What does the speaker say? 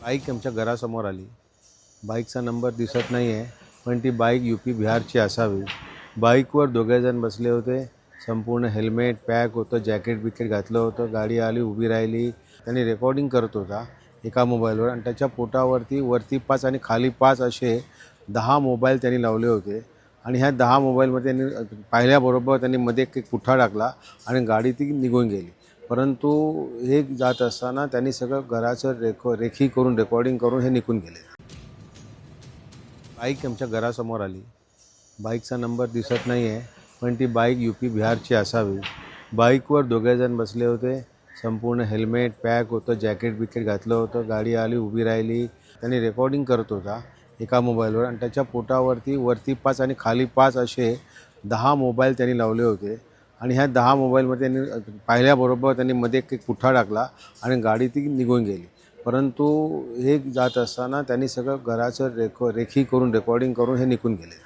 Bike आमच्या घरासमोर आली. बाईकचा नंबर दिसत नाही आहे, पण ती बाईक UP बिहारची असावी. बाईकवर दोघेजण बसले होते. संपूर्ण हेल्मेट पॅक होतं, जॅकेट बिकेट घातलं होतं. गाडी आली, उभी राहिली. त्यांनी रेकॉर्डिंग करत होता एका मोबाईलवर आणि त्याच्या पोटावरती वरती 5 आणि खाली 5 असे 10 मोबाईल त्यांनी लावले होते. आणि ह्या 10 मोबाईलमध्ये त्यांनी पाहिल्याबरोबर त्यांनी मध्ये एक पुठ्ठा टाकला आणि गाडी ती निघून गेली. परंतु हे जात असताना त्यांनी सगळं घराचं रेखी करून रेकॉर्डिंग करून हे निघून गेले. बाईक आमच्या घरासमोर आली. बाईकचा नंबर दिसत नाही आहे, पण ती बाईक UP बिहारची असावी. बाईकवर दोघेजण बसले होते. संपूर्ण हेल्मेट पॅक होतं, जॅकेट बिकेट घातलं होतं. गाडी आली, उभी राहिली. त्यांनी रेकॉर्डिंग करत होता एका मोबाईलवर आणि त्याच्या पोटावरती वरती 5 आणि खाली 5 असे 10 मोबाईल त्यांनी लावले होते. आणि ह्या 10 मोबाईलमध्ये त्यांनी पाहिल्याबरोबर त्यांनी मध्ये एक पुठ्ठा टाकला आणि गाडी ती निघून गेली. परंतु हे जात असताना त्यांनी सगळं घराचं रेखी करून रेकॉर्डिंग करून हे निघून गेले.